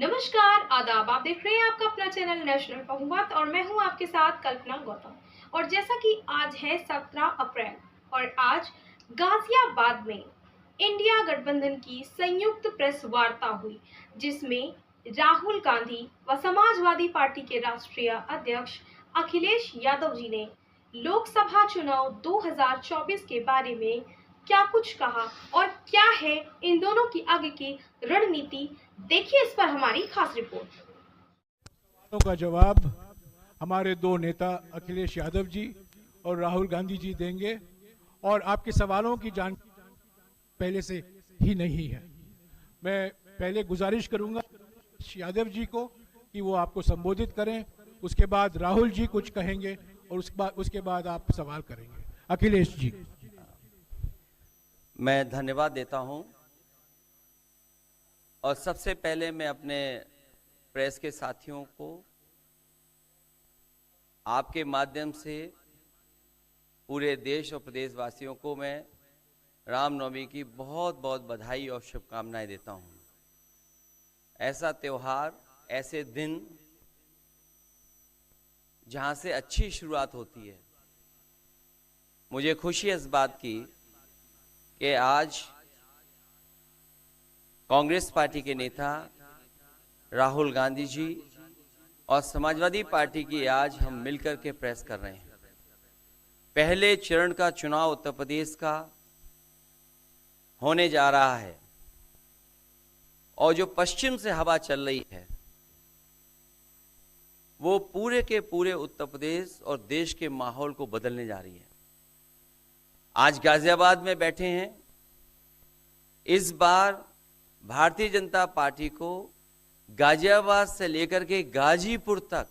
नमस्कार, आदाब। आप देख रहे हैं आपका अपना चैनल नेशनल बहुमत और मैं हूं आपके साथ कल्पना गौतम। और जैसा कि आज है 17 अप्रैल और आज गाजियाबाद में इंडिया गठबंधन की संयुक्त प्रेस वार्ता हुई, जिसमें राहुल गांधी व समाजवादी पार्टी के राष्ट्रीय अध्यक्ष अखिलेश यादव जी ने लोकसभा चुनाव 2024 के बारे में क्या कुछ कहा और क्या है इन दोनों की आगे की रणनीति। देखिए इस पर हमारी खास रिपोर्ट। का जवाब हमारे दो नेता अखिलेश यादव जी और राहुल गांधी जी देंगे और आपके सवालों की जानकारी पहले से ही नहीं है। मैं पहले गुजारिश करूंगा यादव जी को कि वो आपको संबोधित करें, उसके बाद राहुल जी कुछ कहेंगे और उसके बाद आप सवाल करेंगे। अखिलेश जी। मैं धन्यवाद देता हूं और सबसे पहले मैं अपने प्रेस के साथियों को आपके माध्यम से पूरे देश और प्रदेशवासियों को मैं रामनवमी की बहुत बहुत बधाई और शुभकामनाएं देता हूं। ऐसा त्यौहार, ऐसे दिन जहां से अच्छी शुरुआत होती है। मुझे खुशी है इस बात की कि आज कांग्रेस पार्टी के नेता राहुल गांधी जी और समाजवादी पार्टी की आज हम मिलकर के प्रेस कर रहे हैं। पहले चरण का चुनाव उत्तर प्रदेश का होने जा रहा है और जो पश्चिम से हवा चल रही है वो पूरे के पूरे उत्तर प्रदेश और देश के माहौल को बदलने जा रही है। आज गाजियाबाद में बैठे हैं। इस बार भारतीय जनता पार्टी को गाजियाबाद से लेकर के गाजीपुर तक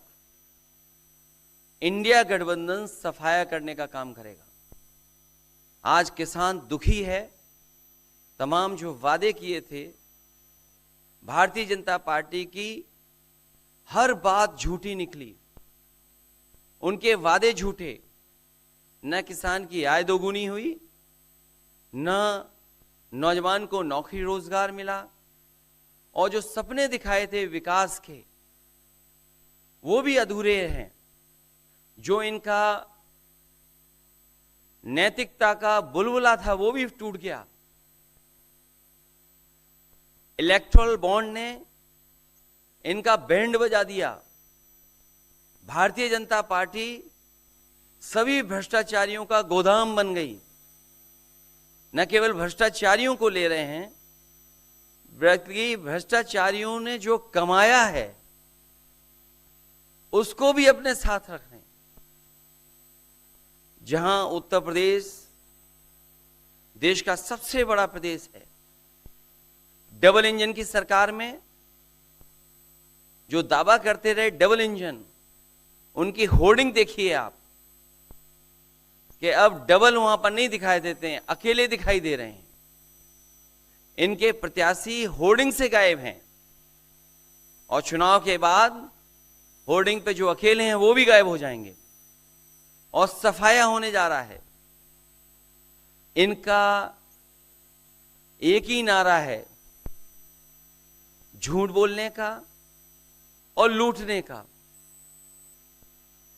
इंडिया गठबंधन सफाया करने का काम करेगा। आज किसान दुखी है। तमाम जो वादे किए थे, भारतीय जनता पार्टी की हर बात झूठी निकली। उनके वादे झूठे। न किसान की आय दोगुनी हुई, न नौजवान को नौकरी रोजगार मिला, और जो सपने दिखाए थे विकास के वो भी अधूरे हैं। जो इनका नैतिकता का बुलबुला था वो भी टूट गया। इलेक्टोरल बॉन्ड ने इनका बैंड बजा दिया। भारतीय जनता पार्टी सभी भ्रष्टाचारियों का गोदाम बन गई। न केवल भ्रष्टाचारियों को ले रहे हैं, बल्कि भ्रष्टाचारियों ने जो कमाया है उसको भी अपने साथ रख रहे हैं। जहां उत्तर प्रदेश देश का सबसे बड़ा प्रदेश है, डबल इंजन की सरकार में जो दावा करते रहे डबल इंजन, उनकी होर्डिंग देखिए आप कि अब डबल वहां पर नहीं दिखाई देते हैं, अकेले दिखाई दे रहे हैं। इनके प्रत्याशी होर्डिंग से गायब हैं और चुनाव के बाद होर्डिंग पे जो अकेले हैं वो भी गायब हो जाएंगे और सफाया होने जा रहा है। इनका एक ही नारा है, झूठ बोलने का और लूटने का।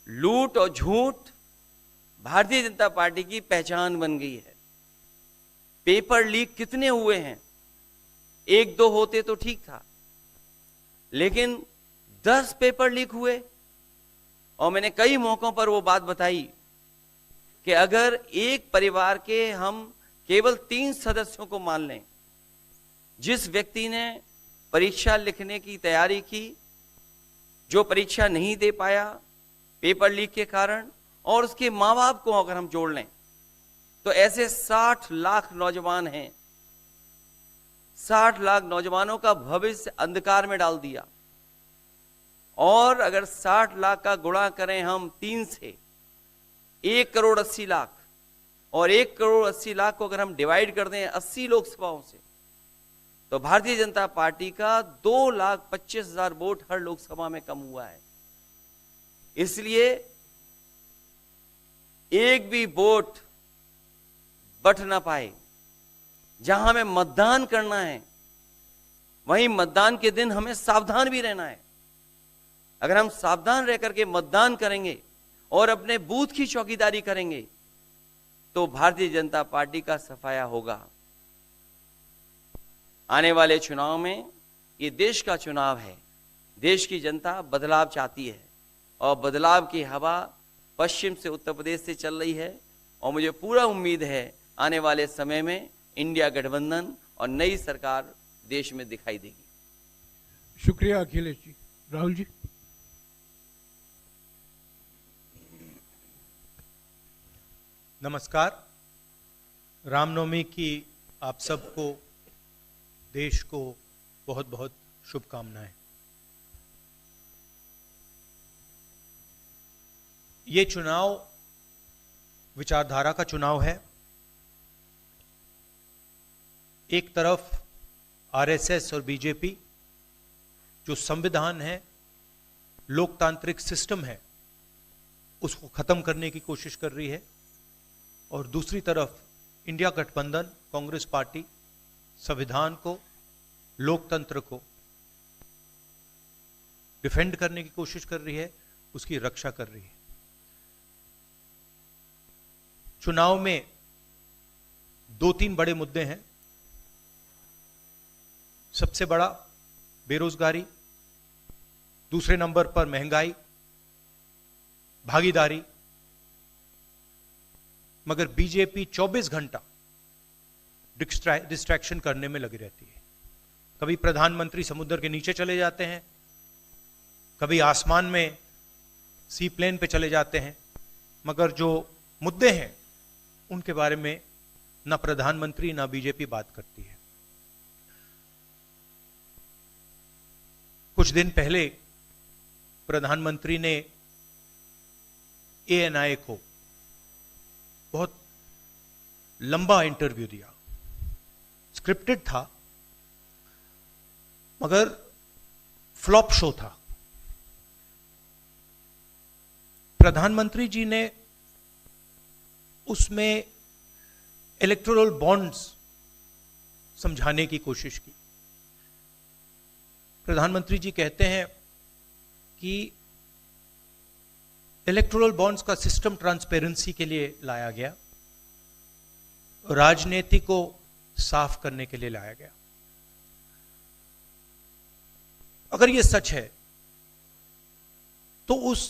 लूट और झूठ भारतीय जनता पार्टी की पहचान बन गई है। पेपर लीक कितने हुए हैं? एक दो होते तो ठीक था, लेकिन 10 पेपर लीक हुए। और मैंने कई मौकों पर वो बात बताई कि अगर एक परिवार के हम केवल 3 सदस्यों को मान लें, जिस व्यक्ति ने परीक्षा लिखने की तैयारी की, जो परीक्षा नहीं दे पाया पेपर लीक के कारण, और उसके मां बाप को अगर हम जोड़ लें तो ऐसे 60 लाख नौजवान हैं। 60 लाख नौजवानों का भविष्य अंधकार में डाल दिया। और अगर 60 लाख का गुणा करें हम 3 से, 1 करोड़ 80 लाख, और 1 करोड़ 80 लाख को अगर हम डिवाइड कर दें 80 लोकसभाओं से, तो भारतीय जनता पार्टी का 2,25,000 वोट हर लोकसभा में कम हुआ है। इसलिए एक भी वोट बट ना पाए। जहां हमें मतदान करना है वहीं मतदान के दिन हमें सावधान भी रहना है। अगर हम सावधान रह करके मतदान करेंगे और अपने बूथ की चौकीदारी करेंगे तो भारतीय जनता पार्टी का सफाया होगा। आने वाले चुनाव में ये देश का चुनाव है, देश की जनता बदलाव चाहती है और बदलाव की हवा पश्चिम से उत्तर प्रदेश से चल रही है और मुझे पूरा उम्मीद है आने वाले समय में इंडिया गठबंधन और नई सरकार देश में दिखाई देगी। शुक्रिया अखिलेश जी। राहुल जी। नमस्कार। रामनवमी की आप सबको, देश को बहुत बहुत शुभकामनाएं। ये चुनाव विचारधारा का चुनाव है। एक तरफ आरएसएस और बीजेपी जो संविधान है, लोकतांत्रिक सिस्टम है, उसको खत्म करने की कोशिश कर रही है, और दूसरी तरफ इंडिया गठबंधन कांग्रेस पार्टी संविधान को, लोकतंत्र को डिफेंड करने की कोशिश कर रही है, उसकी रक्षा कर रही है। चुनाव में 2-3 बड़े मुद्दे हैं। सबसे बड़ा बेरोजगारी, दूसरे नंबर पर महंगाई, भागीदारी। मगर बीजेपी 24 घंटा डिस्ट्रैक्शन करने में लगी रहती है। कभी प्रधानमंत्री समुद्र के नीचे चले जाते हैं, कभी आसमान में सी प्लेन पे चले जाते हैं, मगर जो मुद्दे हैं उनके बारे में ना प्रधानमंत्री ना बीजेपी बात करती है। कुछ दिन पहले प्रधानमंत्री ने एएनआई को बहुत लंबा इंटरव्यू दिया। स्क्रिप्टेड था मगर फ्लॉप शो था। प्रधानमंत्री जी ने उसमें इलेक्टोरल बॉन्ड्स समझाने की कोशिश की। प्रधानमंत्री जी कहते हैं कि इलेक्टोरल बॉन्ड्स का सिस्टम ट्रांसपेरेंसी के लिए लाया गया, राजनीति को साफ करने के लिए लाया गया। अगर यह सच है तो उस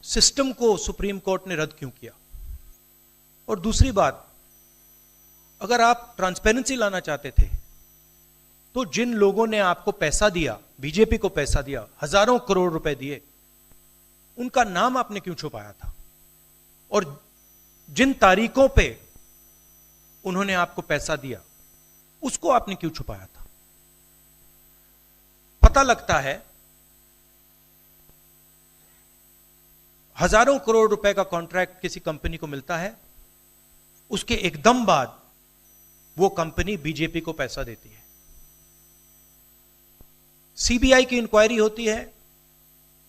सिस्टम को सुप्रीम कोर्ट ने रद्द क्यों किया? और दूसरी बात, अगर आप ट्रांसपेरेंसी लाना चाहते थे तो जिन लोगों ने आपको पैसा दिया, बीजेपी को पैसा दिया, हजारों करोड़ रुपए दिए, उनका नाम आपने क्यों छुपाया था? और जिन तारीखों पे उन्होंने आपको पैसा दिया उसको आपने क्यों छुपाया था? पता लगता है हजारों करोड़ रुपए का कॉन्ट्रैक्ट किसी कंपनी को मिलता है, उसके एकदम बाद वो कंपनी बीजेपी को पैसा देती है। सीबीआई की इंक्वायरी होती है,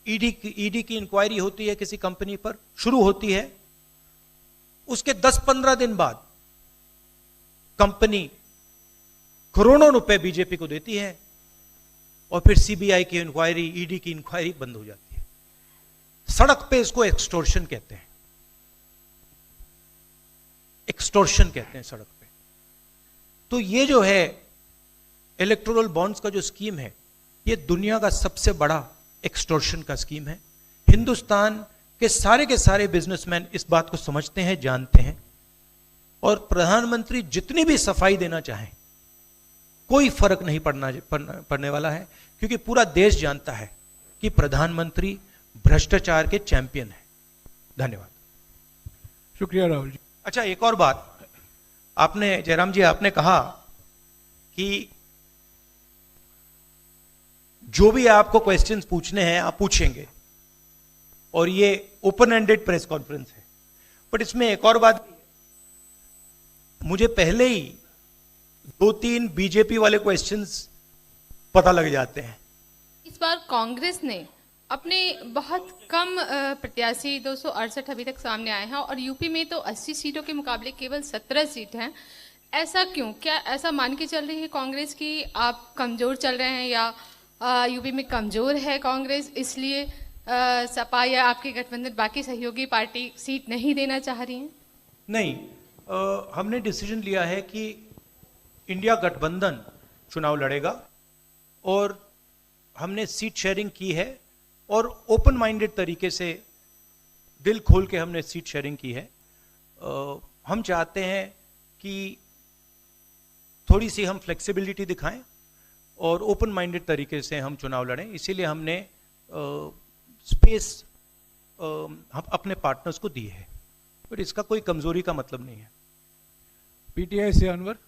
ईडी की इंक्वायरी होती है किसी कंपनी पर, शुरू होती है, उसके 10-15 दिन बाद कंपनी करोड़ों रुपए बीजेपी को देती है और फिर सीबीआई की इंक्वायरी, ईडी की इंक्वायरी बंद हो जाती है। सड़क पे इसको एक्सटोर्शन कहते हैं, एक्सटोर्शन कहते हैं सड़क पे। तो ये जो है इलेक्टोरल बॉन्ड्स का जो स्कीम है, ये दुनिया का सबसे बड़ा एक्सटोर्शन का स्कीम है। हिंदुस्तान के सारे बिजनेसमैन इस बात को समझते हैं, जानते हैं, और प्रधानमंत्री जितनी भी सफाई देना चाहें कोई फर्क नहीं पड़ने वाला है, क्योंकि पूरा देश जानता है कि प्रधानमंत्री भ्रष्टाचार के चैंपियन है। धन्यवाद। शुक्रिया राहुल जी। अच्छा, एक और बात, आपने जयराम जी आपने कहा कि जो भी आपको क्वेश्चंस पूछने हैं आप पूछेंगे और ये ओपन एंडेड प्रेस कॉन्फ्रेंस है। बट इसमें एक और बात, मुझे पहले ही 2-3 बीजेपी वाले क्वेश्चंस पता लग जाते हैं। इस बार कांग्रेस ने अपने बहुत कम प्रत्याशी 268 अभी तक सामने आए हैं और यूपी में तो 80 सीटों के मुकाबले केवल 17 सीट हैं। ऐसा क्यों? क्या ऐसा मान के चल रही है कांग्रेस कि आप कमज़ोर चल रहे हैं, या यूपी में कमज़ोर है कांग्रेस इसलिए सपा या आपके गठबंधन बाकी सहयोगी पार्टी सीट नहीं देना चाह रही हैं? नहीं, हमने डिसीजन लिया है कि इंडिया गठबंधन चुनाव लड़ेगा और हमने सीट शेयरिंग की है और ओपन माइंडेड तरीके से दिल खोल के हमने सीट शेयरिंग की है। हम चाहते हैं कि थोड़ी सी हम फ्लेक्सिबिलिटी दिखाएं और ओपन माइंडेड तरीके से हम चुनाव लड़ें, इसीलिए हमने स्पेस हम अपने पार्टनर्स को दी है, पर इसका कोई कमजोरी का मतलब नहीं है। पीटीआई से अनवर।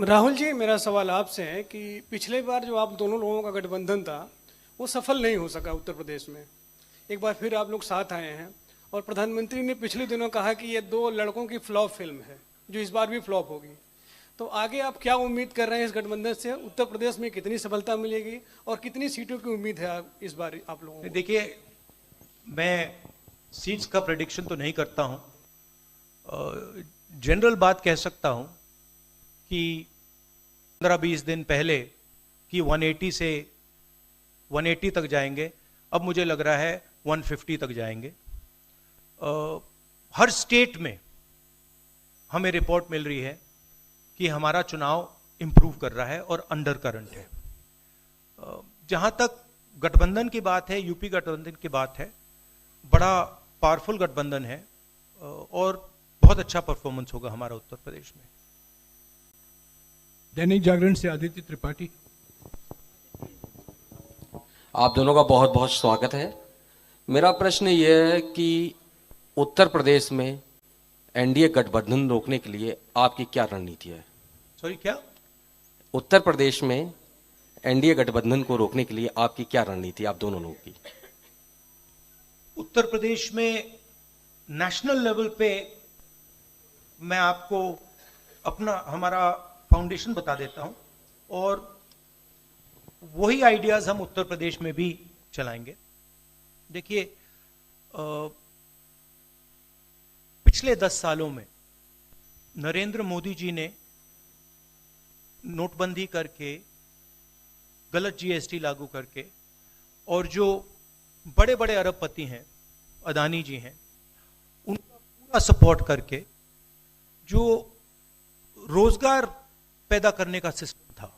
राहुल जी, मेरा सवाल आपसे है कि पिछले बार जो आप दोनों लोगों का गठबंधन था वो सफल नहीं हो सका उत्तर प्रदेश में। एक बार फिर आप लोग साथ आए हैं और प्रधानमंत्री ने पिछले दिनों कहा कि ये दो लड़कों की फ्लॉप फिल्म है जो इस बार भी फ्लॉप होगी। तो आगे आप क्या उम्मीद कर रहे हैं इस गठबंधन से? उत्तर प्रदेश में कितनी सफलता मिलेगी और कितनी सीटों की उम्मीद है इस बार आप लोगों को? देखिए, मैं सीट्स का प्रेडिक्शन तो नहीं करता हूं, जनरल बात कह सकता हूं कि 15-20 दिन पहले कि 180 से 180 तक जाएंगे, अब मुझे लग रहा है 150 तक जाएंगे। हर स्टेट में हमें रिपोर्ट मिल रही है कि हमारा चुनाव इंप्रूव कर रहा है और अंडर करंट है। जहां तक गठबंधन की बात है, यूपी गठबंधन की बात है, बड़ा पावरफुल गठबंधन है और बहुत अच्छा परफॉर्मेंस होगा हमारा उत्तर प्रदेश में। दैनिक जागरण से आदित्य त्रिपाठी। आप दोनों का बहुत बहुत स्वागत है। मेरा प्रश्न ये है कि उत्तर प्रदेश में एनडीए गठबंधन रोकने के लिए आपकी क्या रणनीति है? सॉरी, क्या? उत्तर प्रदेश में एनडीए गठबंधन को रोकने के लिए आपकी क्या रणनीति, आप दोनों लोगों की? उत्तर प्रदेश में नेशनल लेवल पे मैं आपको हमारा फाउंडेशन बता देता हूं और वही आइडियाज हम उत्तर प्रदेश में भी चलाएंगे। देखिए, पिछले 10 सालों में नरेंद्र मोदी जी ने नोटबंदी करके, गलत जीएसटी लागू करके, और जो बड़े बड़े अरबपति हैं, अदानी जी हैं, उनका पूरा सपोर्ट करके जो रोजगार पैदा करने का सिस्टम था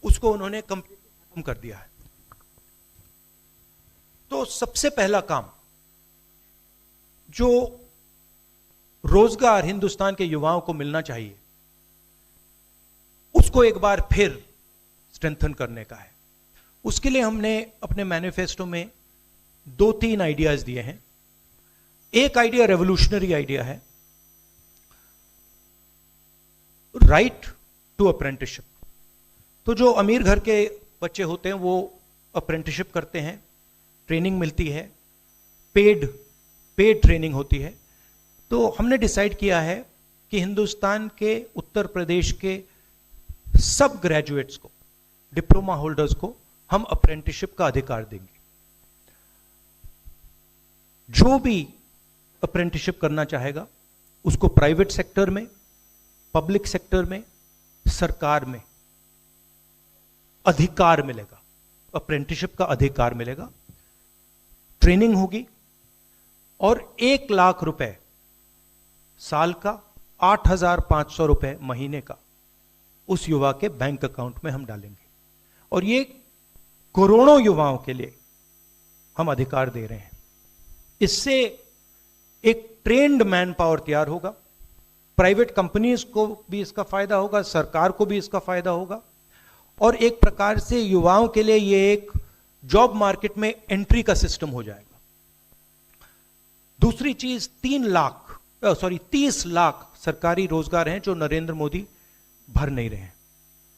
उसको उन्होंने कंप्लीट खत्म कर दिया है। तो सबसे पहला काम जो रोजगार हिंदुस्तान के युवाओं को मिलना चाहिए उसको एक बार फिर स्ट्रेंथन करने का है। उसके लिए हमने अपने मैनिफेस्टो में 2-3 आइडियाज दिए हैं। एक आइडिया रेवोल्यूशनरी आइडिया है, राइट टू अप्रेंटिसशिप। तो जो अमीर घर के बच्चे होते हैं वो अप्रेंटिसशिप करते हैं, ट्रेनिंग मिलती है, पेड ट्रेनिंग होती है। तो हमने डिसाइड किया है कि हिंदुस्तान के उत्तर प्रदेश के सब ग्रेजुएट्स को, डिप्लोमा होल्डर्स को हम अप्रेंटिसशिप का अधिकार देंगे। जो भी अप्रेंटिसशिप करना चाहेगा उसको प्राइवेट सेक्टर में, पब्लिक सेक्टर में, सरकार में अधिकार मिलेगा, अप्रेंटिसशिप का अधिकार मिलेगा, ट्रेनिंग होगी और 1 लाख रुपए साल का, 8,500 रुपए महीने का उस युवा के बैंक अकाउंट में हम डालेंगे। और ये करोड़ों युवाओं के लिए हम अधिकार दे रहे हैं। इससे एक ट्रेन्ड मैन पावर तैयार होगा, प्राइवेट कंपनीज को भी इसका फायदा होगा, सरकार को भी इसका फायदा होगा और एक प्रकार से युवाओं के लिए ये एक जॉब मार्केट में एंट्री का सिस्टम हो जाएगा। दूसरी चीज 30 लाख सरकारी रोजगार हैं जो नरेंद्र मोदी भर नहीं रहे हैं,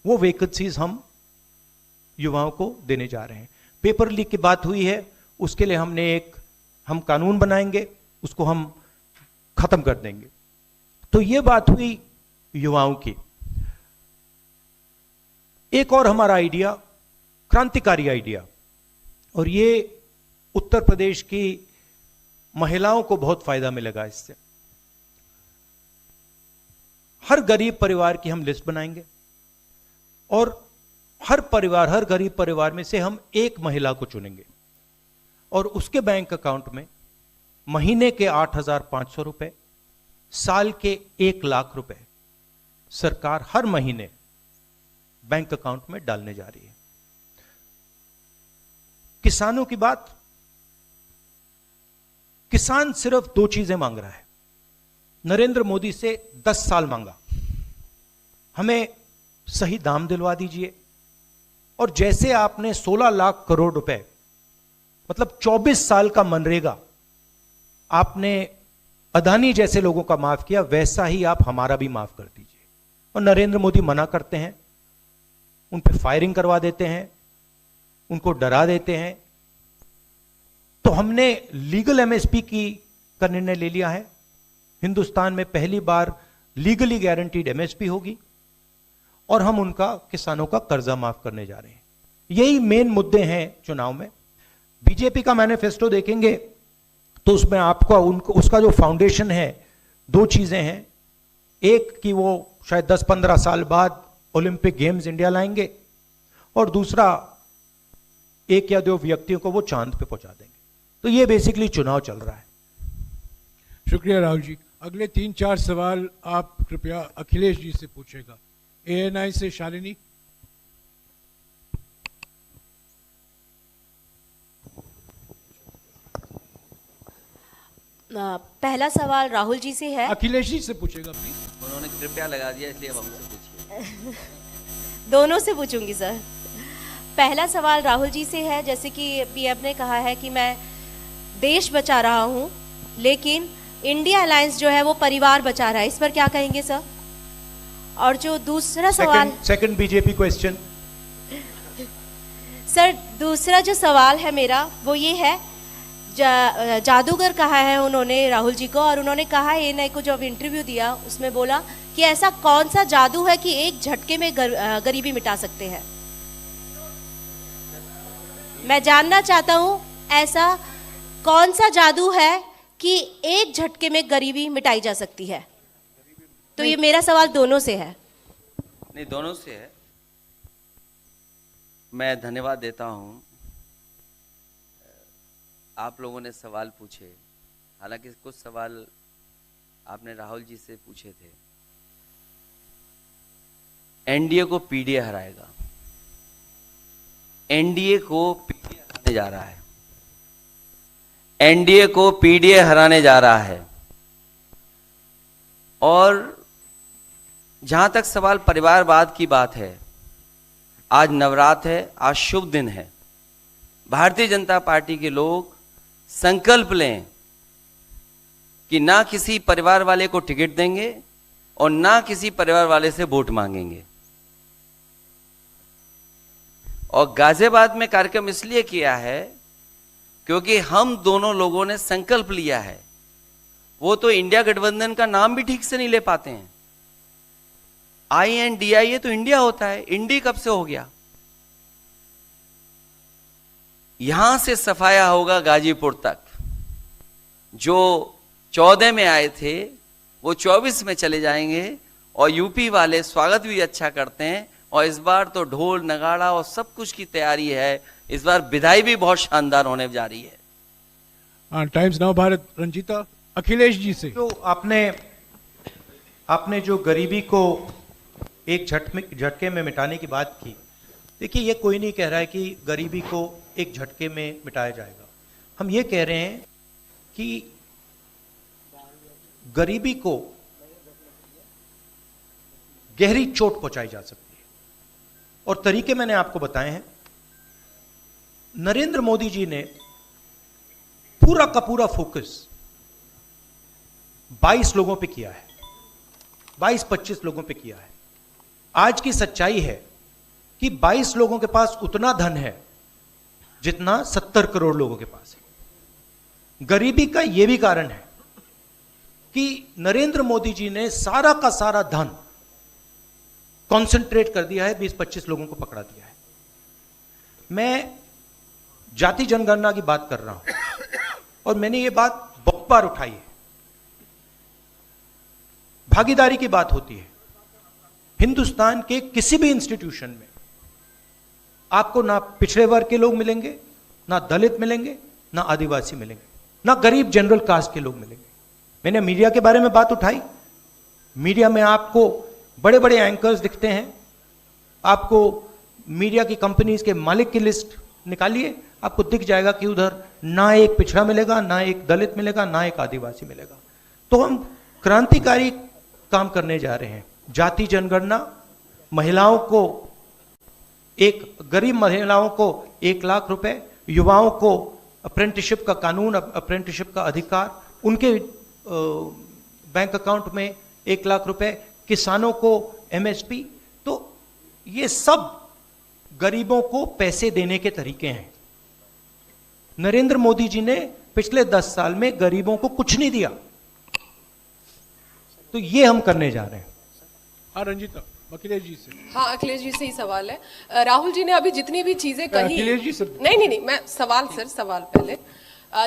वो वैकेंसीज हम युवाओं को देने जा रहे हैं। पेपर लीक की बात हुई है, उसके लिए हम कानून बनाएंगे, उसको हम खत्म कर देंगे। तो ये बात हुई युवाओं की। एक और हमारा आइडिया, क्रांतिकारी आइडिया, और ये उत्तर प्रदेश की महिलाओं को बहुत फायदा मिलेगा इससे। हर गरीब परिवार की हम लिस्ट बनाएंगे और हर गरीब परिवार में से हम एक महिला को चुनेंगे और उसके बैंक अकाउंट में महीने के 8,500 रुपए, साल के 1 लाख रुपए सरकार हर महीने बैंक अकाउंट में डालने जा रही है। किसानों की बात, किसान सिर्फ 2 चीजें मांग रहा है। नरेंद्र मोदी से 10 साल मांगा, हमें सही दाम दिलवा दीजिए, और जैसे आपने 16 लाख करोड़ रुपए मतलब 24 साल का मनरेगा आपने अदानी जैसे लोगों का माफ किया, वैसा ही आप हमारा भी माफ कर दीजिए। और नरेंद्र मोदी मना करते हैं, उन पे फायरिंग करवा देते हैं, उनको डरा देते हैं। तो हमने लीगल एमएसपी का निर्णय ले लिया है। हिंदुस्तान में पहली बार लीगली गारंटीड एमएसपी होगी और हम उनका, किसानों का कर्जा माफ करने जा रहे हैं। यही मेन मुद्दे हैं चुनाव में। बीजेपी का मैनिफेस्टो देखेंगे तो उसमें आपको उसका जो फाउंडेशन है, 2 चीजें हैं। एक कि वो शायद 10-15 साल बाद ओलंपिक गेम्स इंडिया लाएंगे, और दूसरा 1 या 2 व्यक्तियों को वो चांद पे पहुंचा देंगे। तो ये बेसिकली चुनाव चल रहा है। शुक्रिया राहुल जी। अगले 3-4 सवाल आप कृपया अखिलेश जी से पूछेगा। ANI से शालिनी। पहला सवाल राहुल जी से है। अखिलेश जी से पूछेगा प्लीज। उन्होंने कृपया लगा दिया, इसलिए अब हमसे पूछिए। दोनों से पूछूंगी सर। पहला सवाल राहुल जी से है, जैसे कि पीएम ने कहा है कि मैं देश बचा रहा हूं, लेकिन इंडिया अलायंस जो है वो परिवार बचा रहा है, इस पर क्या कहेंगे सर? और जो दूसरा सवाल, सेकंड बीजेपी क्वेश्चन। सर दूसरा जो सवाल है मेरा वो ये है, जादूगर कहा है उन्होंने राहुल जी को, और उन्होंने कहा ANI को जब इंटरव्यू दिया उसमें बोला कि ऐसा कौन सा जादू है कि एक झटके में गरीबी मिटा सकते हैं। मैं जानना चाहता हूं ऐसा कौन सा जादू है कि एक झटके में गरीबी मिटाई जा सकती है। तो ये मेरा सवाल दोनों से है। नहीं, दोनों से है। मैं धन्यवाद देता हूं, आप लोगों ने सवाल पूछे। हालांकि कुछ सवाल आपने राहुल जी से पूछे थे। एनडीए को पीडीए हराएगा, एनडीए को पीडीए हराने जा रहा है, एनडीए को पीडीए हराने जा रहा है। और जहां तक सवाल परिवारवाद की बात है, आज नवरात्र है, आज शुभ दिन है। भारतीय जनता पार्टी के लोग संकल्प लें कि ना किसी परिवार वाले को टिकट देंगे और ना किसी परिवार वाले से वोट मांगेंगे। और गाजियाबाद में कार्यक्रम इसलिए किया है क्योंकि हम दोनों लोगों ने संकल्प लिया है। वो तो इंडिया गठबंधन का नाम भी ठीक से नहीं ले पाते हैं। INDIA तो इंडिया होता है, इंडी कब से हो गया? यहां से सफाया होगा गाजीपुर तक। जो 14 में आए थे वो 24 में चले जाएंगे, और यूपी वाले स्वागत भी अच्छा करते हैं। और इस बार तो ढोल नगाड़ा और सब कुछ की तैयारी है। इस बार विदाई भी बहुत शानदार होने जा रही है। Times Now Bharat, Ranjeeta. अखिलेश जी से। तो आपने जो गरीबी को एक झटके में मिटाने की बात की, देखिए ये कोई नहीं कह रहा है कि गरीबी को एक झटके में मिटाया जाएगा। हम ये कह रहे हैं कि गरीबी को गहरी चोट पहुंचाई जा सकती है, और तरीके मैंने आपको बताए हैं। नरेंद्र मोदी जी ने पूरा का पूरा फोकस 22 लोगों पे किया है, 22-25 लोगों पे किया है। आज की सच्चाई है कि 22 लोगों के पास उतना धन है जितना 70 करोड़ लोगों के पास है। गरीबी का यह भी कारण है कि नरेंद्र मोदी जी ने सारा का सारा धन कॉन्सेंट्रेट कर दिया है, 20-25 लोगों को पकड़ा दिया है। मैं जाति जनगणना की बात कर रहा हूं, और मैंने ये बात बहुत बार उठाई है। भागीदारी की बात होती है, हिंदुस्तान के किसी भी इंस्टीट्यूशन में आपको ना पिछड़े वर्ग के लोग मिलेंगे, ना दलित मिलेंगे, ना आदिवासी मिलेंगे, ना गरीब जनरल कास्ट के लोग मिलेंगे। मैंने मीडिया के बारे में बात उठाई, मीडिया में आपको बड़े बड़े एंकर्स दिखते हैं, आपको मीडिया की कंपनीज के मालिक की लिस्ट निकालिए, आपको दिख जाएगा कि उधर ना एक पिछड़ा मिलेगा, ना एक दलित मिलेगा, ना एक आदिवासी मिलेगा। तो हम क्रांतिकारी काम करने जा रहे हैं। जाति जनगणना, महिलाओं को गरीब महिलाओं को 1 लाख रुपए, युवाओं को अप्रेंटिसशिप का कानून, अप्रेंटिसशिप का अधिकार, उनके बैंक अकाउंट में 1 लाख रुपए, किसानों को एमएसपी। तो ये सब गरीबों को पैसे देने के तरीके हैं। नरेंद्र मोदी जी ने पिछले 10 साल में गरीबों को कुछ नहीं दिया, तो ये हम करने जा रहे हैं। हाँ रंजीता, अखिलेश जी से। हाँ, अखिलेश जी से ही सवाल है। राहुल जी ने अभी जितनी भी चीजें कही, अखिलेश जी से। नहीं, मैं सवाल पहले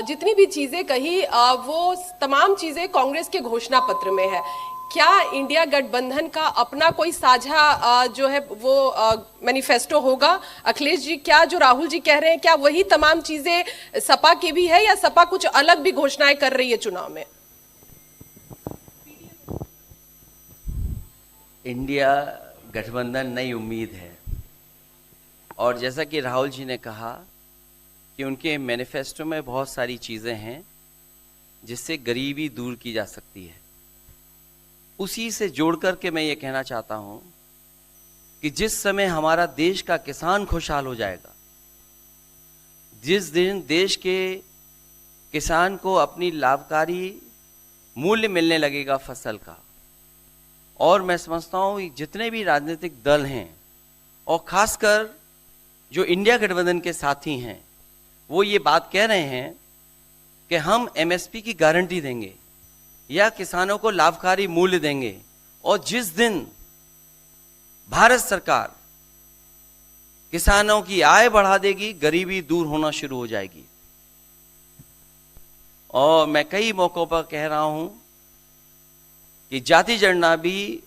जितनी भी चीजें कही वो तमाम चीजें कांग्रेस के घोषणा पत्र में है। क्या इंडिया गठबंधन का अपना कोई साझा जो है वो मैनिफेस्टो होगा? अखिलेश जी, क्या जो राहुल जी कह रहे हैं, क्या वही तमाम चीजें सपा की भी है, या सपा कुछ अलग भी घोषणाएं कर रही है चुनाव में? इंडिया गठबंधन नई उम्मीद है, और जैसा कि राहुल जी ने कहा कि उनके मैनिफेस्टो में बहुत सारी चीज़ें हैं जिससे गरीबी दूर की जा सकती है। उसी से जोड़ करके मैं ये कहना चाहता हूँ कि जिस समय हमारा देश का किसान खुशहाल हो जाएगा, जिस दिन देश के किसान को अपनी लाभकारी मूल्य मिलने लगेगा फसल का, और मैं समझता हूँ जितने भी राजनीतिक दल हैं और खासकर जो इंडिया गठबंधन के साथी हैं, वो ये बात कह रहे हैं कि हम एमएसपी की गारंटी देंगे या किसानों को लाभकारी मूल्य देंगे, और जिस दिन भारत सरकार किसानों की आय बढ़ा देगी, गरीबी दूर होना शुरू हो जाएगी। और मैं कई मौकों पर कह रहा हूं कि जाति जनगणना भी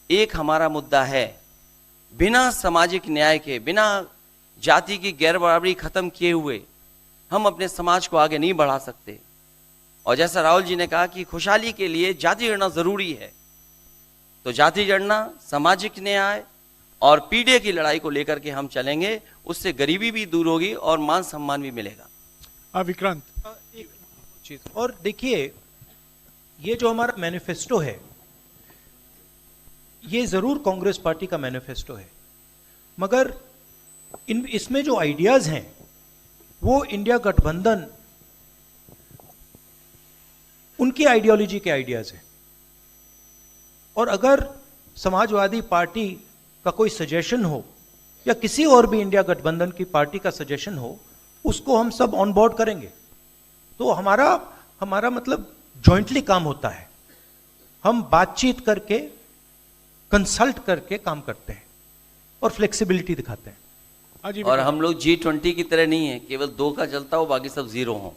एक हमारा मुद्दा है। बिना सामाजिक न्याय के, बिना जाति की गैर बराबरी खत्म किए हुए हम अपने समाज को आगे नहीं बढ़ा सकते। और जैसा राहुल जी ने कहा कि खुशहाली के लिए जाति गणना जरूरी है, तो जाति गणना, सामाजिक न्याय और पीढ़ी की लड़ाई को लेकर के हम चलेंगे, उससे गरीबी भी दूर होगी और मान सम्मान भी मिलेगा। विक्रांत, और देखिए, ये जो हमारा मैनिफेस्टो है, ये जरूर कांग्रेस पार्टी का मैनिफेस्टो है, मगर इसमें जो आइडियाज हैं वो इंडिया गठबंधन उनकी आइडियोलॉजी के आइडियाज हैं। और अगर समाजवादी पार्टी का कोई सजेशन हो या किसी और भी इंडिया गठबंधन की पार्टी का सजेशन हो, उसको हम सब ऑन बोर्ड करेंगे। तो हमारा मतलब जॉइंटली काम होता है, हम बातचीत करके, कंसल्ट करके काम करते हैं और फ्लेक्सिबिलिटी दिखाते हैं। और हम लोग G20 की तरह नहीं है, केवल 2 का चलता हो, बाकी सब 0 हो।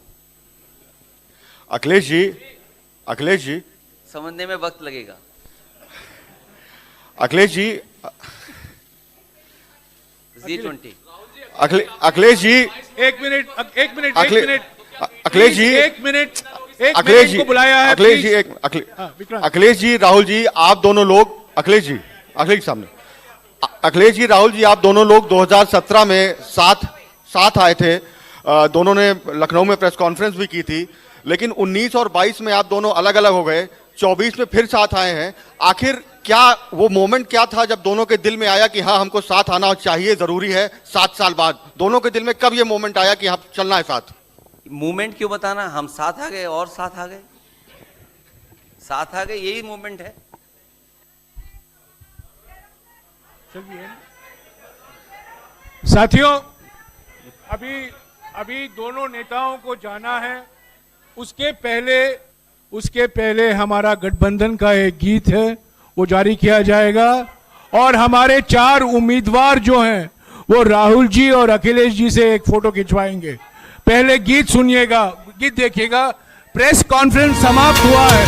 अखिलेश जी समझने में वक्त लगेगा। अखिलेश जी, G20। अखिलेश जी, एक मिनट अखिलेश जी, एक मिनट को बुलाया है। अखिलेश जी, राहुल जी, आप दोनों लोग, अखिलेश जी सामने, अखिलेश जी, राहुल जी, आप दोनों लोग 2017 में साथ आए थे, दोनों ने लखनऊ में प्रेस कॉन्फ्रेंस भी की थी, लेकिन 19 और 22 में आप दोनों अलग अलग हो गए, 24 में फिर साथ आए हैं। आखिर क्या वो मोमेंट क्या था जब दोनों के दिल में आया कि हाँ, हमको साथ आना चाहिए, जरूरी है? 7 साल बाद दोनों के दिल में कब ये मोमेंट आया कि हाँ, चलना है साथ? मूवमेंट क्यों बताना, हम साथ आ गए और साथ आ गए, यही मूवमेंट है। साथियों, अभी दोनों नेताओं को जाना है, उसके पहले हमारा गठबंधन का एक गीत है, वो जारी किया जाएगा, और हमारे 4 उम्मीदवार जो हैं वो राहुल जी और अखिलेश जी से एक फोटो खिंचवाएंगे। पहले गीत सुनिएगा, गीत देखिएगा, प्रेस कॉन्फ्रेंस समाप्त हुआ है।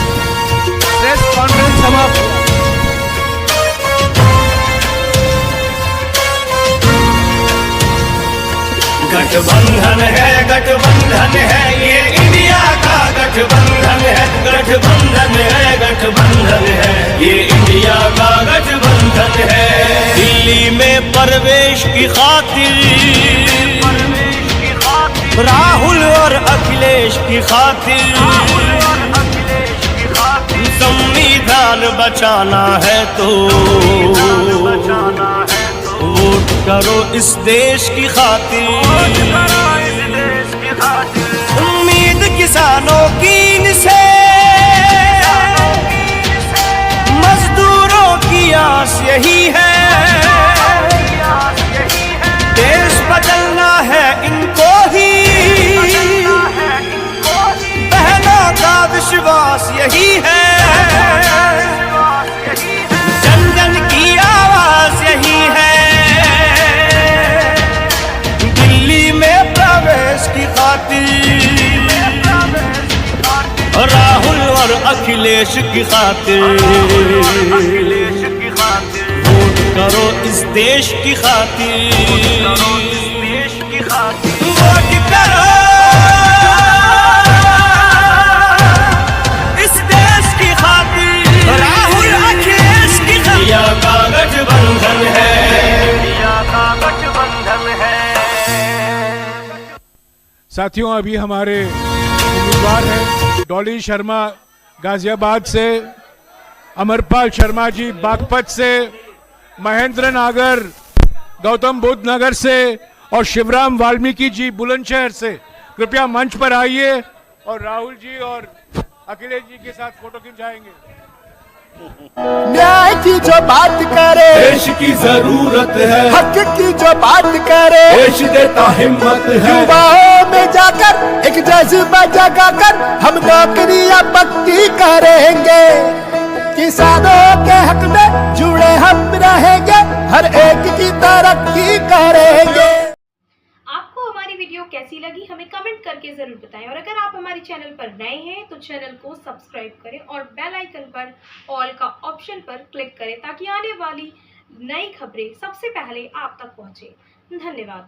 प्रेस कॉन्फ्रेंस समाप्त हुआ। गठबंधन है ये इंडिया का गठबंधन है, गठबंधन है ये इंडिया का गठबंधन है। दिल्ली में प्रवेश की खातिर राहुल और अखिलेश की खातिर संविधान बचाना है तो वोट करो इस देश की खातिर। उम्मीद किसानों की इनसे, मजदूरों की आस यही है। देश बदलना है इनको ही, बहनों का विश्वास यही है। जन जन की आवाज यही है। दिल्ली में प्रवेश की खातिर, राहुल और अखिलेश की खातिर वोट करो इस देश की खातिर, वोट करो इस देश की खातिर, राहुल अखिलेश की खातिर। का गठबंधन है, का गठबंधन है। साथियों, अभी हमारे उम्मीदवार हैं डॉली शर्मा गाजियाबाद से, अमरपाल शर्मा जी बागपत से, महेंद्र नागर गौतम बुद्ध नगर से और शिवराम वाल्मीकि जी बुलंदशहर से। कृपया मंच पर आइए और राहुल जी और अखिलेश जी के साथ फोटो खिंचाएंगे। न्याय की जो बात करे देश की जरूरत है, हक की जो बात करे देश देता हिम्मत है। युवाओं में जाकर एक जज्बा जगाकर हम नौकरियां पक्की करेंगे। किसानों के हक में जुड़े हम रहेंगे, हर एक की तरक्की करेंगे। आपको हमारी वीडियो कैसी लगी हमें कमेंट करके जरूर बताएं, और अगर आप हमारे चैनल पर नए हैं तो चैनल को सब्सक्राइब करें और बेल आइकन पर ऑल का ऑप्शन पर क्लिक करें ताकि आने वाली नई खबरें सबसे पहले आप तक पहुंचे। धन्यवाद।